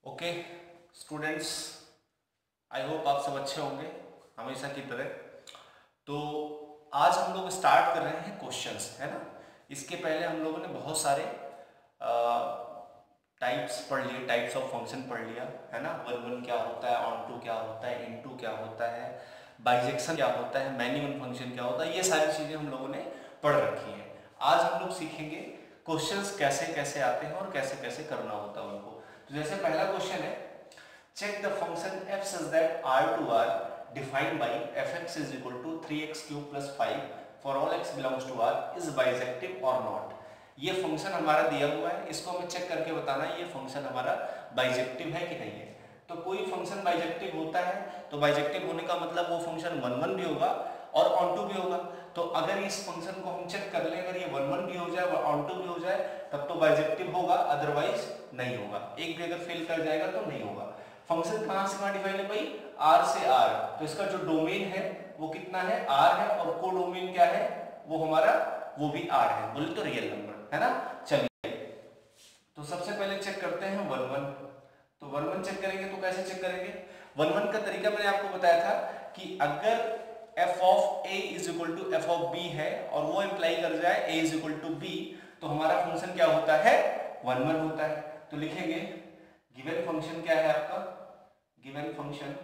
Okay students, I hope आप सब अच्छे होंगे हमेशा की तरह। तो आज हम लोग स्टार्ट कर रहे हैं क्वेश्चंस, है ना। इसके पहले हम लोगों ने बहुत सारे टाइप्स पढ़ लिए, टाइप्स ऑफ फंक्शन पढ़ लिया, है ना। वन वन क्या होता है, ऑन टू क्या होता है, इन टू क्या होता है, बाइजेक्शन क्या होता है, मैनी वन फंक्शन क्या होता है, ये सारी चीज़ें हम लोगों ने पढ़ रखी हैं। आज हम लोग सीखेंगे क्वेश्चंस कैसे कैसे आते हैं और कैसे कैसे करना होता है उनको। तो जैसे पहला क्वेश्चन है, check the function f such that r to r defined by fx is equal to 3x cube plus 5 for all x belongs to r is bisective or not। ये फंक्शन हमारा दिया हुआ है, इसको हमें चेक करके बताना है ये फंक्शन हमारा बाइजेक्टिव है कि नहीं है। तो कोई फंक्शन बाइजेक्टिव होता है तो बाइजेक्टिव होने का मतलब वो फंक्शन वन वन भी होगा और ऑन टू भी होगा। तो अगर इस फंक्शन को हम चेक कर लें, अगर ये वन वन भी हो जाए और ऑन टू भी हो जाए तब तो बाइजेक्टिव होगा, अदरवाइज नहीं होगा। एक भी अगर फेल कर जाएगा तो नहीं होगा। फंक्शन कहां से कहां डिफाइन है भाई, आर से आर, तो इसका जो डोमेन है वो कितना है, आर है, और को डोमेन क्या है वो हमारा वो भी आर है, बोले तो रियल नंबर, है ना। चलिए तो सबसे पहले चेक करते हैं वन वन। तो वन वन चेक करेंगे तो कैसे चेक करेंगे, वन वन का तरीका मैंने आपको बताया था कि अगर f of a is equal to f of b है और वो इंप्लाई कर जाए a is equal to b, तो हमारा फंक्शन क्या होता है, वन वन होता है। तो लिखेंगे गिवन फंक्शन क्या है आपका, given function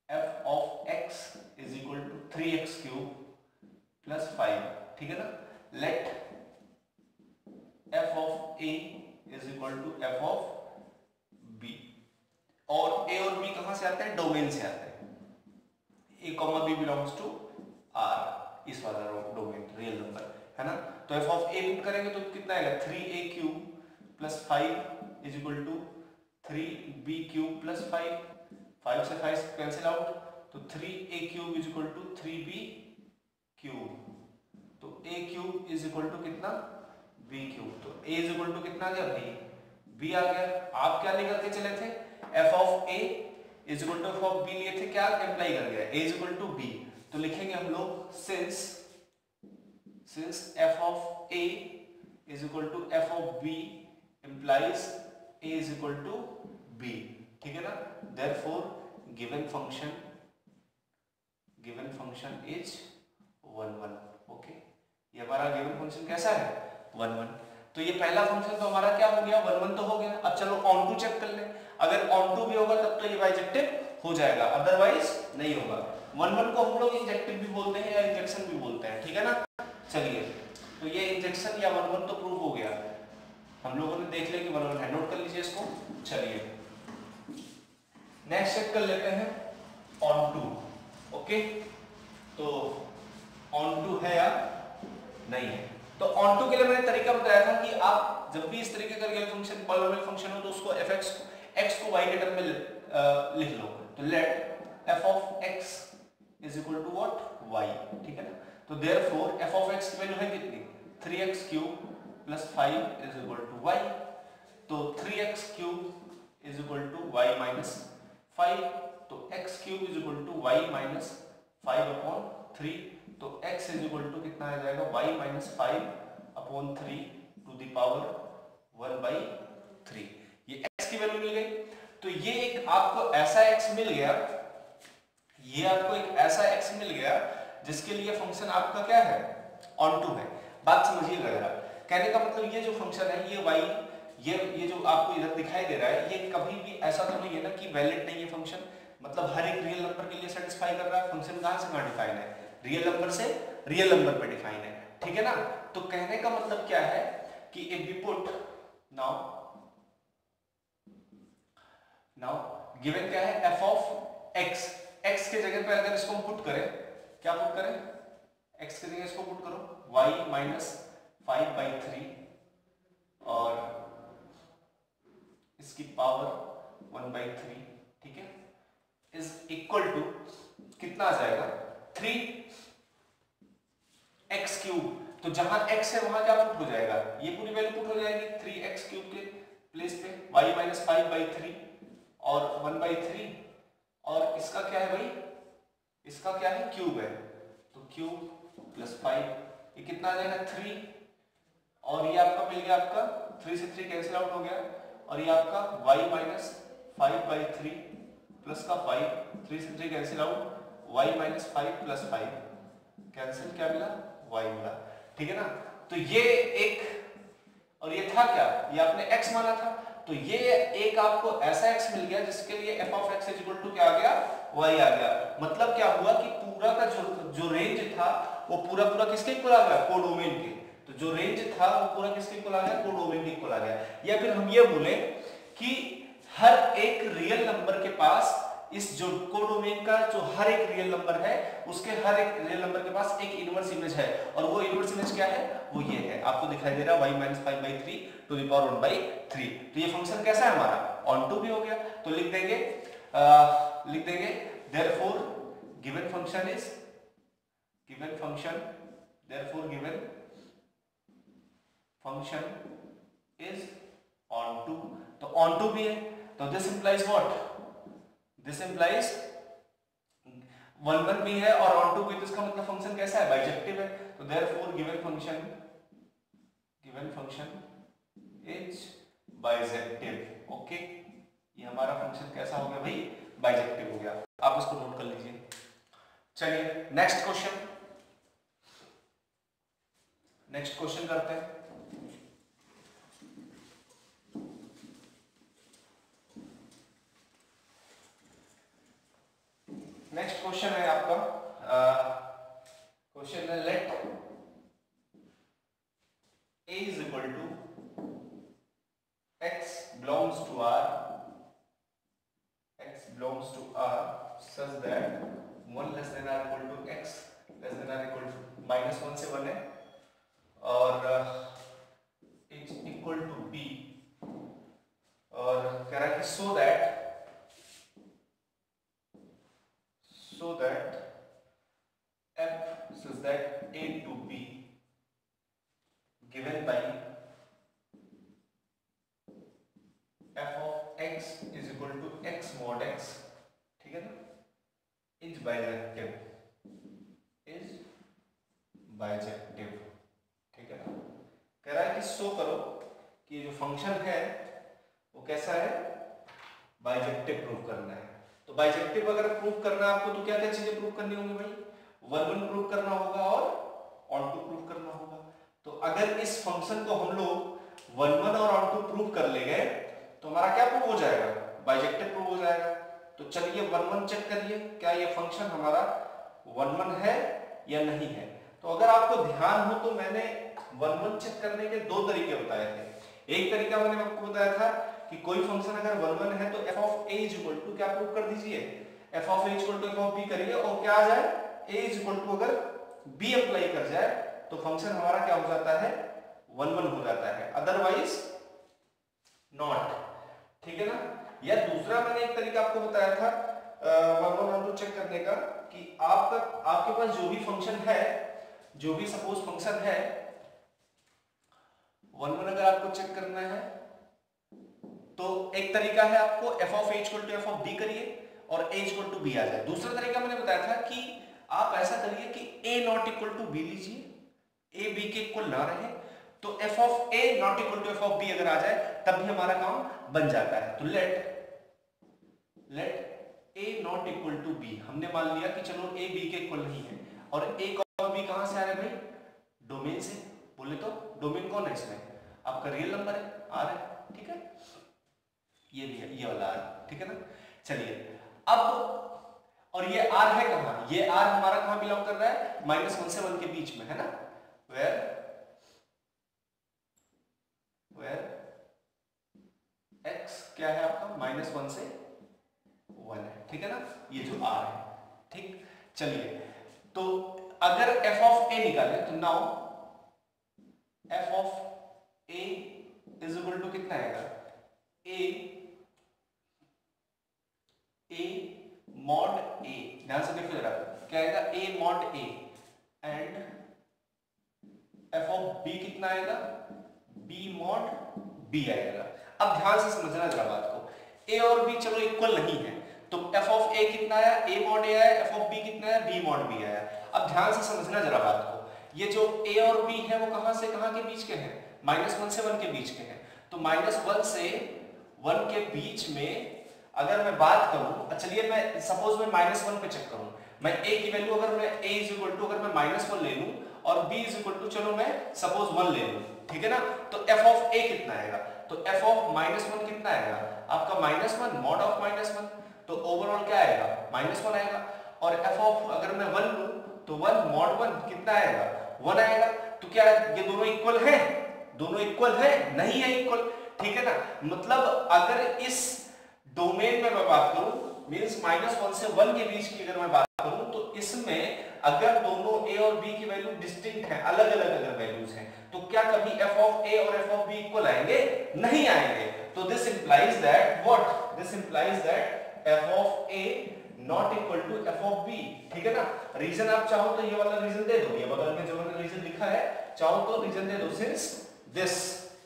f of x is equal to 3x cube plus 5, ठीक है ना। Let f of a is equal to f of b, और a और b कहां से आते हैं, डोमेन से आते हैं। a comma b belongs to r, इस वाला डोमेन रियल नंबर, है ना। तो f ऑफ a पुट करेंगे तो कितना आएगा, 3a cube plus 5 is equal to 3b cube plus 5 से 5 कैंसिल आउट, तो 3a cube is equal to 3b cube, तो a cube is equal to कितना, b क्यूब, तो a इज इक्वल टू कितना आ गया, b आ गया। आप क्या लेकर के चले थे, f of a is equal to f of b लिए थे, क्या अप्लाई कर गया, a is equal to b। तो लिखेंगे हम लोग since f of a is equal to f of b implies a is equal to b, ठीक है ना। therefore given function is 1 1। Okay, ये हमारा गिवन फंक्शन कैसा है, 1 1। तो ये पहला फंक्शन तो हमारा क्या हो गया, 1 1 तो हो गया। अब चलो ऑन टू चेक कर ले, अगर ऑन टू भी होगा तब तो ये बाइजेक्टिव हो जाएगा, अदरवाइज नहीं होगा। 1 1 को हम लोग इंजेक्टिव भी बोलते हैं या इंजेक्शन भी बोलते हैं, ठीक है ना। चलिए तो ये इंजेक्शन या 1 1 तो प्रूव हो गया, हम लोगों ने देख लिया कि 1 1 है, नोट कर लीजिए इसको। चलिए नेक्स्ट चेक कर लेते हैं ऑन टू। ओके, तो ऑन टू है या नहीं है। तो ऑन टू के लिए मैंने तरीका बताया था कि आप जब भी इस तरीके का रियल फंक्शन, पॉलिनोमियल फंक्शन हो तो उसको fx x को y के टर्म में लिख लो। तो let f of x is equal to what, y, ठीक है ना। तो देयरफॉर f ऑफ x की वैल्यू है कितनी, 3x cube plus 5 is equal to y, तो 3x cube is equal to y minus 5, तो x cube is equal to y minus 5 upon 3, तो x इज इक्वल टू कितना आ जाएगा, y minus 5 upon 3 to the power 1/3। ये x की value मिल गई। तो ये एक आपको ऐसा x मिल गया, ये आपको एक ऐसा x मिल गया जिसके लिए फंक्शन आपका क्या है, ऑन टू है। बात समझिएगा जरा, कहने का मतलब ये जो फंक्शन है ये y, ये जो आपको इधर दिखाई दे रहा है, ये कभी भी ऐसा तो नहीं है ना कि वैलिड नहीं है फंक्शन, मतलब हर एक रियल नंबर के लिए सेटिस्फाई कर रहा है। फंक्शन कहां से कहां डिफाइन है, रियल नंबर से रियल नंबर पे डिफाइन है, ठीक है ना। तो कहने का मतलब क्या है कि if we put now given क्या है, f ऑफ x, x के जगह पे अगर इसको हम पुट करें, क्या पुट करें, x के जगह इसको पुट करो y माइनस 5/3 और इसकी पावर 1/3, ठीक है, इज इक्वल टू कितना आ जाएगा, 3x क्यूब। तो जहां x है वहां क्या पुट हो जाएगा, ये पूरी वैल्यू पुट हो जाएगी 3x क्यूब के प्लेस पे, y माइनस 5/3 और 1/3, और इसका क्या है भाई, इसका क्या है, क्यूब है, तो क्यूब प्लस 5, ये कितना आ जाएगा 3, और ये आपका मिल गया, आपका 3 से 3 कैंसिल आउट हो गया, और ये आपका y माइनस 5/3 प्लस का 5, 3 से 3 cancel out, y minus 5 plus 5 cancel, क्या मिला, y मिला, ठीक है ना। तो ये एक, और ये था क्या, ये आपने x माना था, तो ये एक आपको ऐसा x मिल गया जिसके लिए f of x equal to क्या आ गया, y आ गया। मतलब क्या हुआ कि पूरा का जो रेंज था वो पूरा किसके इक्वल आ गया, कोडोमेन के। तो जो रेंज था वो पूरा किसके इक्वल आ गया, कोडोमेन के इक्वल आ गया। या फिर हम ये बोले कि हर एक रियल नंबर के पास, इस जो कोडोमेन का जो हर एक रियल नंबर है उसके हर एक रियल नंबर के पास एक इनवर्स इमेज है, और वो इनवर्स इमेज क्या है, वो ये है, आपको दिखाई दे रहा है y minus 5/3 to the power 1/3। तो ये फंक्शन कैसा है हमारा, ऑन टू भी हो गया। तो लिख देंगे therefore given function is given function therefore given function is on to। तो on to भी है, तो this implies what, this implies 1 भी है और on to भी, तो इसका मतलब फंक्शन कैसा है, बाइजेक्टिव है। तो therefore given function is bijective. Okay, ये हमारा फंक्शन कैसा हो गया भाई, बाइजेक्टिव हो गया। आप इसको नोट कर लीजिए। चलिए नेक्स्ट क्वेश्चन करते हैं। नेक्स्ट क्वेश्चन है आपका, क्वेश्चन है late a is equal to x belongs to R such that 1 less than or equal to x less than or equal to -1 से 1 है, और x equal to b, और कह रहा है कि so that f such that a to b given by f of x is equal to x mod x, ठीक है ना, is bijective, ठीक है ना। कह रहा है कि शो करो कि जो फंक्शन है वो कैसा है, बाइजेक्टिव प्रूव करना है। तो बाइजेक्टिव अगर प्रूव करना है आपको, तो क्या क्या चीजें प्रूव करनी होंगी भाई, 1 प्रूव करना होगा और ऑन टू प्रूव करना होगा। तो अगर इस फंक्शन को हम लोग 1 और ऑन टू प्रूव कर ले गए तो हमारा क्या प्रूव हो जाएगा, बाइजेक्टिव प्रूव हो जाएगा। तो चलिए 1 चेक करिए, क्या ये फंक्शन हमारा 1 है या नहीं है। तो अगर आपको ध्यान हो तो मैंने 1 चेक करने के 2 तरीके बताए थे। एक तरीका मैंने आपको बताया था कि कोई फंक्शन अगर 1 है तो f of a is equal to क्या प्रूव कर दीजिए, f of a equal to f of b करिए, और क्या आ जाए, a इज इक्वल टू अगर b अप्लाई कर जाए तो फंक्शन हमारा क्या हो जाता है, 1 हो जाता है, अदरवाइज नॉट, ठीक है ना। या दूसरा मैंने एक तरीका आपको बताया था 1 चेक करने का कि आपके पास जो भी फंक्शन है, जो भी सपोज फंक्शन है 1 अगर आपको चेक करना है तो एक तरीका है आपको f of a equal to f of b करिए और a इक्वल टू b आ जाए। दूसरा तरीका मैंने बताया था कि आप ऐसा करिए कि a not equal to b लीजिए, a b के इक्वल ना रहे, तो f of a not equal to f of b अगर आ जाए तब भी हमारा काम बन जाता है। तो let a not equal to b, हमने मान लिया कि चलो a b के इक्वल नहीं है, और a और b कहां से आ रहे भाई, डोमेन से। बोले तो डोमेन कौन है इसमें, आपका रियल नंबर है, r है, ठीक है, ये भी है, ये वाला r, ठीक है ना। चलिए अब, और ये r है कहां, ये r हमारा कहां बिलोंग कर रहा है, -1 से 1 के बीच में है ना, वेयर x क्या है आपका, -1 से 1 है, ठीक है ना, ये जो r है, ठीक। चलिए तो अगर f ऑफ a निकाले तो now f of a is equal to कितना आएगा, a mod a, ध्यान से देखो जरा, क्या आएगा, a mod a, and f of b कितना आएगा, b mod b आएगा। अब ध्यान से समझना जरा बात को, a और b चलो इक्वल नहीं है, तो f ऑफ a कितना आया, a mod a आया, f ऑफ b कितना आया, b mod b आया। अब ध्यान से समझना जरा बात को, ये जो a और b है वो कहां से कहां के बीच के हैं, -1 से 1 के बीच के हैं। तो -1 से 1 के बीच में अगर मैं बात करूं, चलिए मैं सपोज मैं -1 पे चेक करूं, मैं a की वैल्यू अगर मैं a इज इक्वल टू अगर मैं -1 ले लूं और b इज इक्वल टू चलो मैं सपोज 1 ले लूं, ठीक है ना, तो f ऑफ a कितना आएगा, तो f ऑफ -1 कितना आएगा आपका -1 मॉड ऑफ -1, तो ओवरऑल क्या आएगा -1 आएगा, और f ऑफ अगर मैं 1 लूं तो 1 मॉड 1 कितना आएगा 1 आएगा। तो क्या ये दोनों इक्वल हैं, दोनों इक्वल है नहीं है इक्वल, ठीक है ना, मतलब अगर इस डोमेन में मैं बात करूं मींस -1 से 1 के बीच की अगर मैं बात करूं तो इसमें अगर दोनों a और b की वैल्यू डिस्टिंक्ट हैं, अलग अलग अगर वैल्यूज हैं, तो क्या कभी f ऑफ a और f ऑफ b इक्वल आएंगे, नहीं आएंगे। तो this implies that what, this implies that f of a not equal to f of b, ठीक है ना। रीजन आप चाहो तो ये वाला रीजन दे दो, ये बगल में जो मैंने रीजन लिखा है चाहो तो रीजन दे दो, सिंस दिस,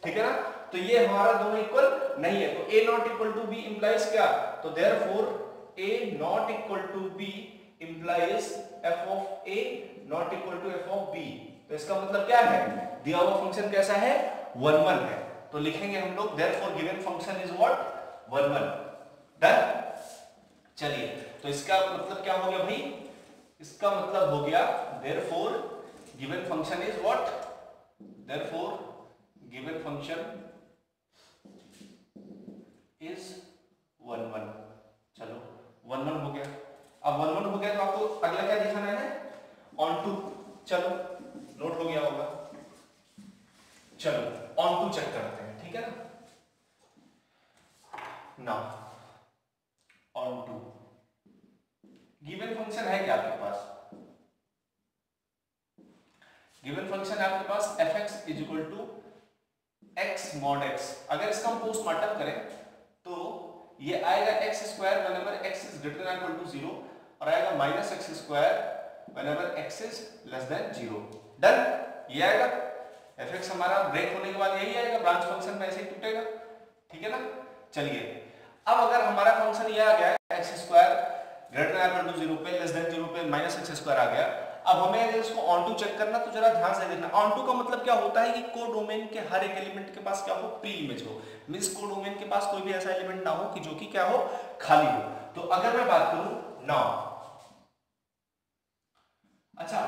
ठीक है ना, तो ये हमारा दोनों इक्वल नहीं है, तो a not equal to b implies क्या, तो therefore a not equal to b implies f of a not equal to f of b। तो इसका मतलब क्या है, दिया हुआ फंक्शन कैसा है 1 1 है, तो लिखेंगे हम लोग therefore given function is what 1 1। Done, चलिए तो इसका मतलब क्या हो गया भाई, इसका मतलब हो गया therefore given function is what, therefore given function is 1 1। चलो 1 1 हो गया, अब 1 1 हो गया तो आपको अगला क्या दिखाना है ऑन टू, चलो नोट हो गया होगा, चलो ऑन टू चेक करते हैं, ठीक है ना। Now on to given function है क्या आपके पास, गिवन फंक्शन है आपके पास fx is equal to x mod x। अगर इसका हम पोस्टमार्टम करें तो ये आएगा x square whenever x is greater than equal to 0 और आएगा minus x square whenever x is less than 0। Done, ये आएगा fx हमारा ब्रेक होने के बाद यही आएगा, ब्रांच फंक्शन में ऐसे ही टूटेगा, ठीक है ना। चलिए अब अगर हमारा फंक्शन ये आ गया है x square greater than equal to 0 पे लेस देन 0 पे माइनस x स्क्वायर आ गया, अब हमें अगर इसको ऑन टू चेक करना तो जरा ध्यान से देखना। ऑन टू का मतलब क्या होता है कि कोडोमेन के हर एक एलिमेंट के पास क्या हो, प्री इमेज हो, मींस कोडोमेन के पास कोई भी ऐसा एलिमेंट ना हो कि जो कि क्या हो, खाली हो। तो अगर मैं बात करूं नाउ, अच्छा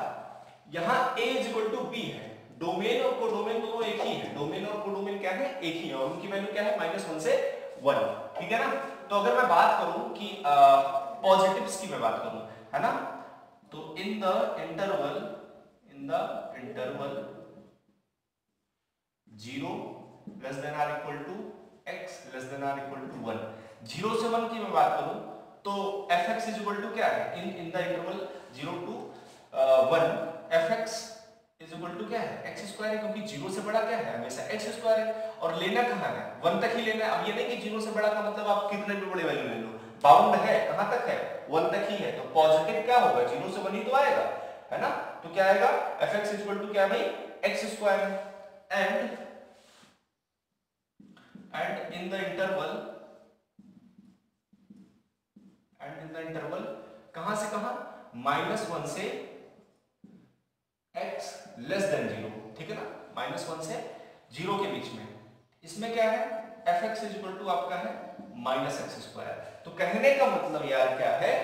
यहां a is equal to b है, डोमेन और कोडोमेन दोनों एक ही है, डोमेन और कोडोमेन क्या है एक ही है और उनकी वैल्यू क्या है -1 से 1, ठीक है ना। तो अगर मैं बात करूं कि पॉजिटिव्स की मैं बात करूं, है ना, तो in the interval 0 less than r equal to x less than r equal to 1, 0 से 1 की मैं बात करूं तो fx इज इक्वल टू क्या है, in the interval 0 to 1 fx is equal to क्या है x स्क्वायर है, क्योंकि 0 से बड़ा क्या है हमेशा x स्क्वायर है, और लेना कहां है 1 तक ही लेना है। अब ये नहीं कि 0 से बड़ा का मतलब आप कितने भी बड़े वैल्यू ले लो, बाउंड है कहां तक है 1 तक ही है, तो पॉजिटिव क्या होगा 0 से 1 ही तो आएगा, है ना। तो क्या आएगा fx इज इक्वल टू क्या भाई x square, and in the interval कहां से कहां -1 से x लेस देन 0, ठीक है ना, -1 से 0 के बीच में, इसमें क्या है fx इज इक्वल टू आपका है -x स्क्वायर। तो कहने का मतलब यार क्या है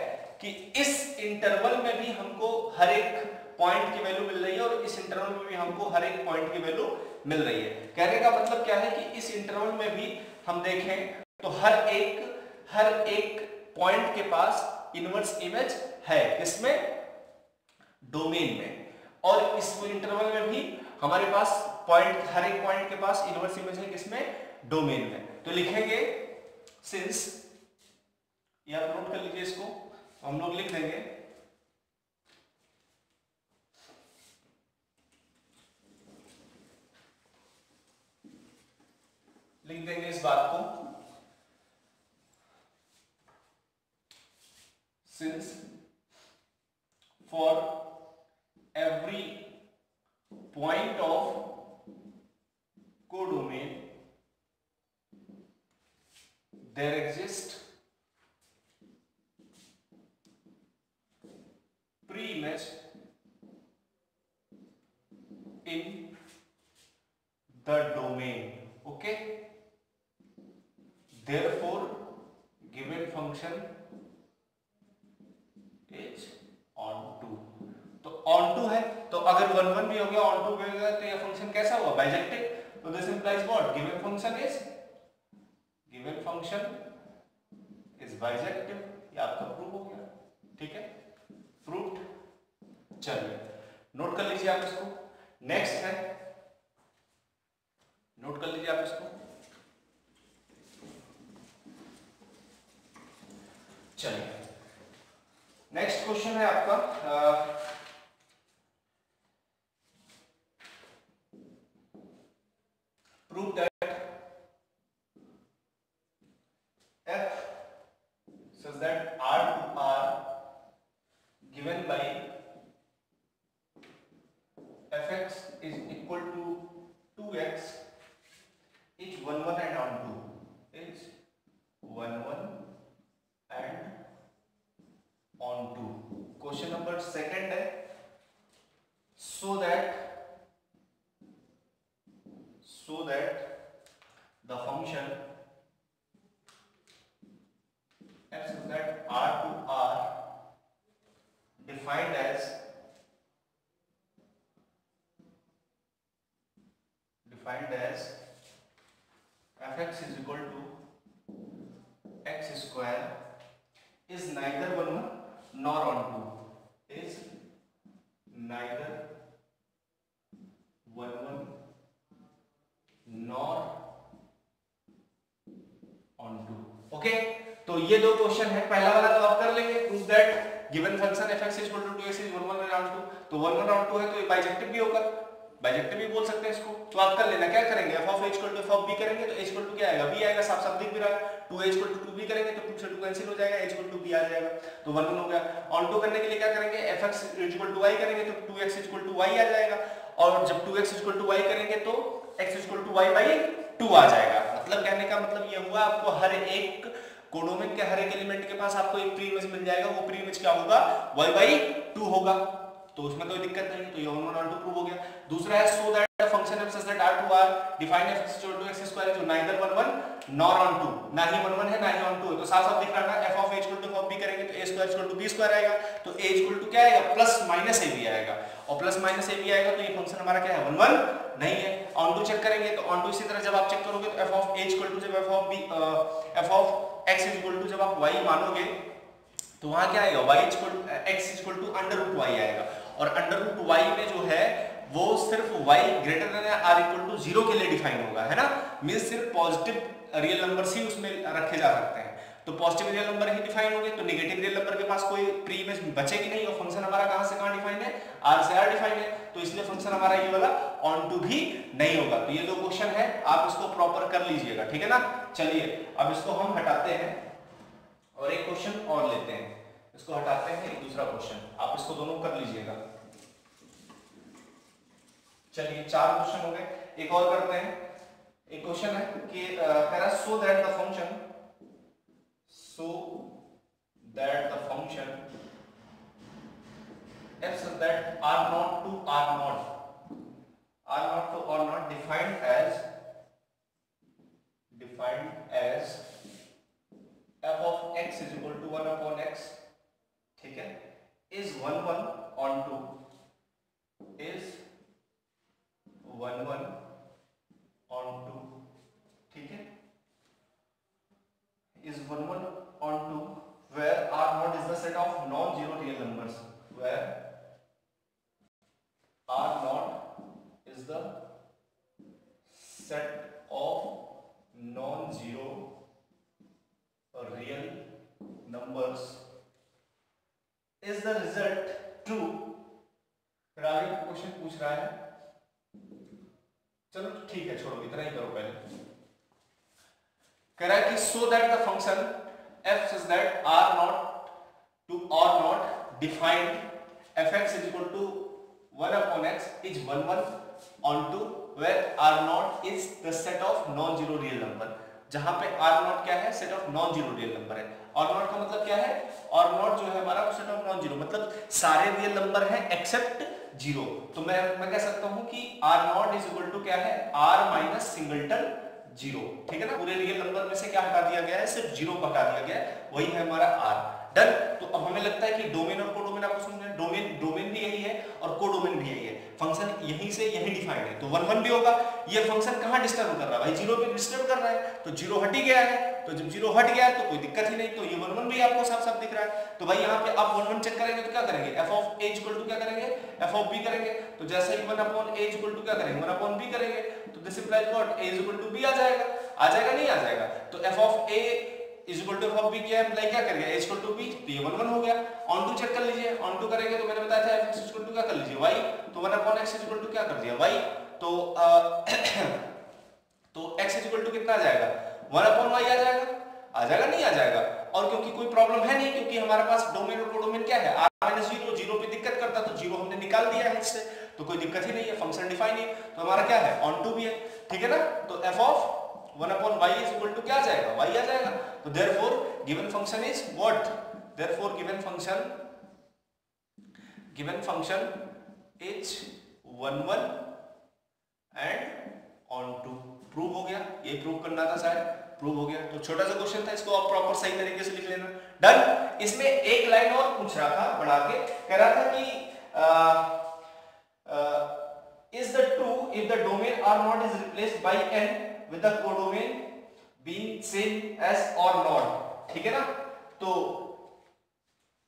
कि इस इंटरवल में भी हमको हर एक पॉइंट की वैल्यू मिल रही है और इस इंटरवल में भी हमको हर एक पॉइंट की वैल्यू मिल रही है। कहने का मतलब क्या है कि इस इंटरवल में भी हम देखें तो हर एक पॉइंट के पास इनवर्स इमेज है, किसमें डोमेन में, और इस इंटरवल में भी हमारे पास पॉइंट हर एक पॉइंट के पास इनवर्स इमेज है, किसमें डोमेन में। तो लिखेंगे सिंस, ये आप नोट कर लीजिए इसको, हम लोग लिख देंगे इस बात को, since for every point of codomain there exists pre-image in the domain, okay, therefore given function is onto। तो onto है, तो अगर 1 1 भी हो गया, onto भी हो गया, तो यह फंक्शन कैसा हुआ? बाइजेक्टिव। तो this implies what? Given function is bijective. ये आपका प्रूफ हो गया, ठीक है, प्रूव्ड। चलिए नोट कर लीजिए आप इसको। नेक्स्ट है, नोट कर लीजिए आप इसको। चलिए नेक्स्ट क्वेश्चन है आपका prove that f such that r to r given by fx is equal to 2x is 1 1 and onto, is 1 1 and onto। Question number second है, so that the function f such that r to r defined as fx is equal to x square is neither 1 1 nor onto, is neither 1 1 nor onto। Okay, तो ये दो question है। पहला वाला तो आप कर लेंगे, prove that given function fx is equal to 2x is 1 1 and onto। तो 1 1 onto है तो ये बाइजेक्टिव भी होगा, बाइजेक्टिव भी बोल सकते हैं इसको। तो आप कर लेना, क्या करेंगे, f of a equal to f of b करेंगे तो a इक्वल टू क्या आएगा, b आएगा, साफ साफ दिख भी रहा है। 2a इक्वल टू 2b करेंगे तो 2 से 2 कैंसिल हो जाएगा, a इक्वल टू b आ जाएगा, तो 1 1 हो गया। ऑनटू करने के लिए क्या करेंगे, fx इक्वल टू y करेंगे तो 2x इक्वल टू y आ जाएगा, और जब 2x इक्वल टू y करेंगे तो x equal to y by 2 आ जाएगा। मतलब कहने का मतलब ये हुआ, आपको हर एक कोडोमिक के हर एक एलिमेंट के पास आपको एक प्री इमेज मिल जाएगा, वो प्री इमेज क्या होगा, y बाई 2 होगा, तो उसमें कोई दिक्कत नहीं है। तो ये 1 1 onto प्रूव हो गया। दूसरा है so that the function f such that r to r define f is equal to x square जो neither 1 1 nor onto, ना ही 1 1 है ना ही onto है, तो साफ साफ दिख रहा है f of a equal to f of b करेंगे तो a square equal to b square आएगा, तो a इक्वल टू क्या आएगा, प्लस माइनस ab आएगा, और प्लस माइनस ab आएगा तो ये फंक्शन हमारा क्या है, 1 1 नहीं है। onto चेक करेंगे तो onto इसी तरह जब आप चेक करोगे तो f of a equal to जब f of b f of x equal to जब आप y मानोगे तो वहां क्या आएगा, y equal x equal to under root y आएगा, और अंडर रूट y में जो है वो सिर्फ y greater than r equal to 0 के लिए डिफाइन होगा, है ना, मींस सिर्फ पॉजिटिव रियल नंबर्स ही उसमें रखे जा सकते हैं। तो पॉजिटिव रियल नंबर ही डिफाइन होंगे, तो नेगेटिव रियल नंबर के पास कोई प्री इमेज बचेगी नहीं, और फंक्शन हमारा कहां से कहां डिफाइन है, r से r डिफाइन है, तो इसलिए फंक्शन हमारा ये वाला onto भी नहीं होगा। तो ये दो क्वेश्चन है, आप इसको प्रॉपर कर लीजिएगा, ठीक है ना। चलिए अब इसको हम हटाते हैं और एक क्वेश्चन और लेते हैं, इसको हटाते हैं, एक दूसरा क्वेश्चन, आप इसको दोनों कर लीजिएगा। चलिए 4 क्वेश्चन हो गए, एक और करते हैं। एक क्वेश्चन है कि कह रहा so that the function f such that r naught to r naught to r naught defined as f of x is equal to 1 upon x, ठीक है, is 1 1 onto, is 1 1 onto, ठीक है, is 1 1 onto where r naught is the set of non-zero real numbers, where r naught is the set of non-zero real numbers, is the result true। फिर आगे question पूछ रहा है, चलो ठीक है छोड़ो, इतना ही करो पहले। कह रहा है कि so that the function f such that r naught to r naught defined fx is equal to 1 upon x is 1 1 onto where r naught is the set of non-zero real number, जहां पे r naught क्या है, set of non zero real number है। r naught का मतलब क्या है, r naught जो है हमारा सेट ऑफ नॉन जीरो, मतलब सारे रियल नंबर हैं एक्सेप्ट जीरो। तो मैं कह सकता हूं कि r naught is equal to क्या है, r माइनस सिंगलटन जीरो, ठीक है ना। पूरे रियल नंबर में से क्या हटा दिया गया है, सिर्फ जीरो को हटा दिया गया है, वही है हमारा आर। डन। तो अब हमें लगता है कि डोमेन और कोडोमेन आपको समझ में, डोमेन भी यही है और कोडोमेन भी यही है, फंक्शन यहीं से यही डिफाइंड है। तो 1 1 भी होगा। ये फंक्शन कहां डिस्टर्ब कर रहा है भाई, जीरो पे डिस्टर्ब कर रहा है, तो जीरो हट ही गया है। तो जब जीरो हट गया है तो कोई दिक्कत ही नहीं, तो ये 1 1 भी आपको साफ साफ दिख रहा है। तो भाई यहाँ पे आप 1 1 चेक करेंगे तो क्या करेंगे, F of A equal to क्या करेंगे, एफ ऑफ बी करेंगे। तो जैसे ही 1 अपॉन ए इक्वल टू क्या करेंगे, 1 अपॉन बी करेंगे। तो this implies what, A equal to B आ जाएगा, नहीं आ जाएगा। तो F of A is equal to F of B क्या इम्प्लाई क्या करेगा, a इक्वल टू b, तो ये 1 1 हो गया। ऑन टू चेक कर लीजिए, ऑन टू करेंगे तो मैंने बताया था f इक्वल टू क्या कर लीजिए y, तो 1 अपॉन x इक्वल टू क्या कर दिया y। तो तो x इक्वल टू कितना आ जाएगा, 1 अपॉन y आ जाएगा, नहीं आ जाएगा। और क्योंकि कोई प्रॉब्लम है नहीं, क्योंकि हमारे पास डोमेन और कोडोमेन क्या है, r-0, जीरो पे दिक्कत करता तो जीरो हमने निकाल दिया है इससे, तो कोई दिक्कत ही नहीं है, फंक्शन डिफाइन है। तो हमारा क्या है, ऑन टू भी है, ठीक है ना। तो f of 1 upon y is equal to क्या आ जाएगा, y आ जाएगा। तो therefore given function is what, therefore given function is 1 1 and on to। Prove हो गया, ये प्रूव करना था शायद, प्रूव हो गया। तो छोटा सा क्वेश्चन था, इसको आप प्रॉपर सही तरीके से लिख लेना। डन। इसमें एक लाइन और पूछ रहा था बढ़ा के, कह रहा था कि is the true if the domain R0 is replaced by n with the codomain being same as or not, ठीक है ना। तो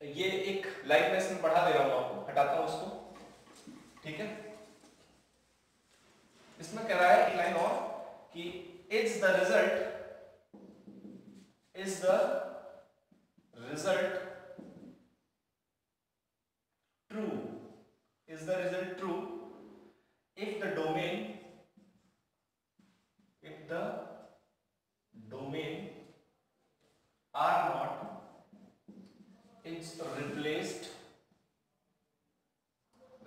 ये एक लाइन में इसमें बढ़ा दे रहा हूं आपको, हटाता हूं इसको, ठीक है। इसमें कह रहा है एक लाइन और कि is the result true if the domain R0 is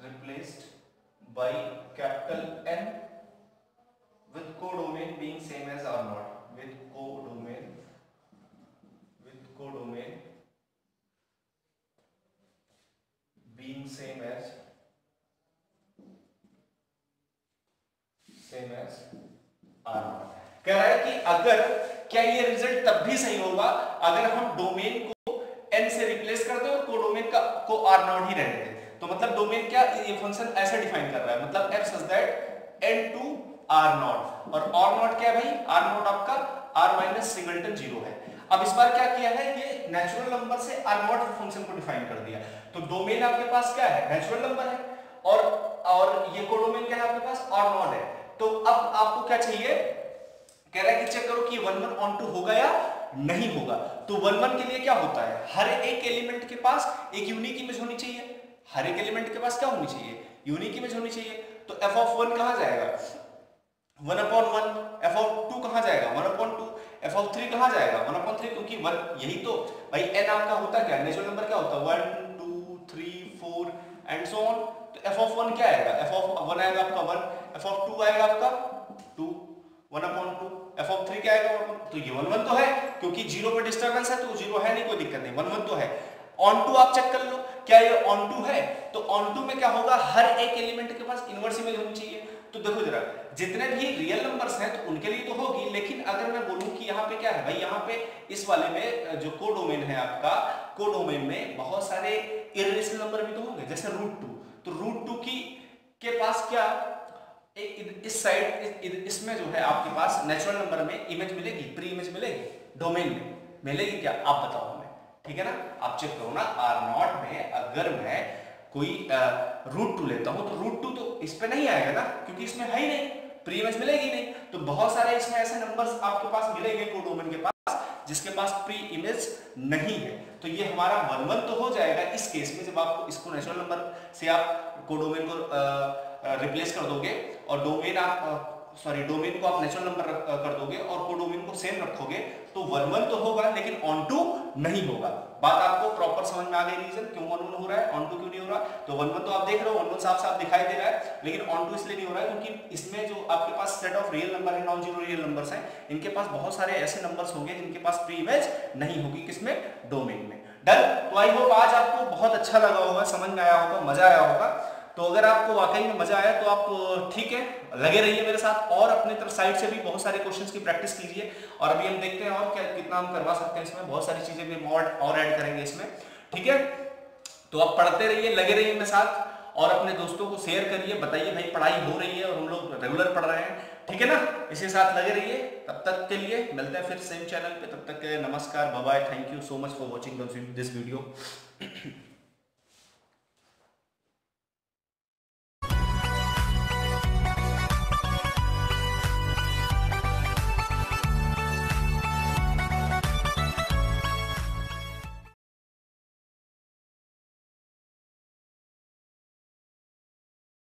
replaced by capital N with codomain being same as R0, with codomain being same as R0। कह रहा है कि अगर, क्या ये रिजल्ट तब भी सही होगा अगर हम डोमेन को n से रिप्लेस कर दें और कोडोमेन को R0 ही रहने दें। तो मतलब डोमेन क्या, ये फंक्शन ऐसे डिफाइन कर रहा है, मतलब f such that n to R0, और R0 क्या है भाई, R0 आपका R माइनस सिंगलटन 0 है। अब इस बार क्या किया है, ये नेचुरल नंबर से R0 फंक्शन को डिफाइन कर दिया। तो डोमेन आपके पास क्या है, नेचुरल नंबर है, और ये कोडोमेन क्या है आपके पास, R0 है। तो अब आपको क्या चाहिए, कह रहा है कि चेक करो कि 1 1 ऑन टू होगा या नहीं होगा। तो 1 1 के लिए क्या होता है, हर एक एलिमेंट के पास एक यूनिक इमेज होनी चाहिए, हर एक एलिमेंट के पास क्या होनी चाहिए, यूनिक इमेज होनी चाहिए। तो f ऑफ 1 कहां जाएगा, 1 अपॉन 1, f ऑफ 2 कहां जाएगा, 1 अपॉन 2, f ऑफ 3 कहां जाएगा, 1 अपॉन 3, क्योंकि 1 यही तो भाई n आपका होता क्या, नेचुरल नंबर क्या होता है, 1 2 3 4 एंड सो ऑन। तो f ऑफ 1 क्या आएगा, f ऑफ 1 आएगा आपका 1, f ऑफ 2 आएगा आपका 2, 1 अपॉन 2, f ऑफ 3 क्या आएगा 1, तो ये 1 1 तो है, क्योंकि जीरो पे डिस्टर्बेंस है तो जीरो है नहीं, कोई दिक्कत नहीं, 1 1 तो है। ऑन टू आप चेक कर लो, क्या ये ऑन टू है, तो ऑन टू में क्या होगा, हर एक एलिमेंट के पास इनवर्स इमेज होनी चाहिए। तो देखो जरा, जितने भी रियल नंबर्स हैं तो उनके लिए तो होगी, लेकिन अगर मैं बोलूं कि यहाँ पे क्या है भाई, यहाँ पे इस वाले में जो कोडोमेन है आपका, कोडोमेन में बहुत सारे इरेशनल नंबर भी तो होंगे, जैसे √2। तो √2 के पास क्या, इस साइड इसमें जो है आपके पास नेचुरल नंबर में इमेज मिलेगी, प्री इमेज मिलेगी, डोमेन में मिलेगी क्या, आप बताओ हमें, ठीक है ना। आप चेक करो ना, R0 में अगर मैं कोई √2 लेता हूं तो √2 तो इस पे नहीं आएगा ना, क्योंकि इसमें है ही नहीं, प्री इमेज मिलेगी नहीं। तो बहुत सारे इसमें ऐसे नंबर्स आपके पास मिलेंगे कोडोमेन के पास जिसके पास प्री इमेज नहीं है। तो ये हमारा 1 1 तो हो जाएगा इस केस में, जब आपको इसको नेचुरल नंबर से आप कोडोमेन को रिप्लेस कर दोगे और डोमेन को आप नेचुरल नंबर कर दोगे और कोडोमेन को सेम रखोगे, तो 1 1 तो होगा लेकिन ऑन टू नहीं होगा। बात आपको प्रॉपर समझ में आ गई, रीजन क्यों 1 1 हो रहा है, ऑन टू क्यों नहीं हो रहा। तो 1 1 तो आप देख रहे हो, 1 1 साफ साफ दिखाई दे रहा है, लेकिन ऑन टू इसलिए नहीं हो रहा है क्योंकि इसमें जो आपके पास सेट ऑफ रियल नंबर है, नॉन जीरो रियल नंबर्स हैं, इनके पास बहुत सारे ऐसे नंबर्स होंगे जिनके पास प्री इमेज नहीं होगी, किसमें, डोमेन में। डन। तो आई होप आज आपको बहुत अच्छा लगा होगा, समझ में आया होगा, मजा आया होगा। तो अगर आपको वाकई में मजा आया तो आप ठीक है लगे रहिए मेरे साथ, और अपने तरफ साइड से भी बहुत सारे क्वेश्चंस की प्रैक्टिस कीजिए। और अभी हम देखते हैं और क्या कितना हम करवा सकते हैं इसमें, बहुत सारी चीजें भी और ऐड करेंगे इसमें, ठीक है। तो आप पढ़ते रहिए, लगे रहिए मेरे साथ, और अपने दोस्तों को शेयर करिए, बताइए भाई पढ़ाई हो रही है और हम लोग रेगुलर पढ़ रहे हैं, ठीक है ना। इसी साथ लगे रहिए, तब तक के लिए मिलते हैं फिर सेम चैनल पे, तब तक के नमस्कार, bye bye, thank you so much for watching this video.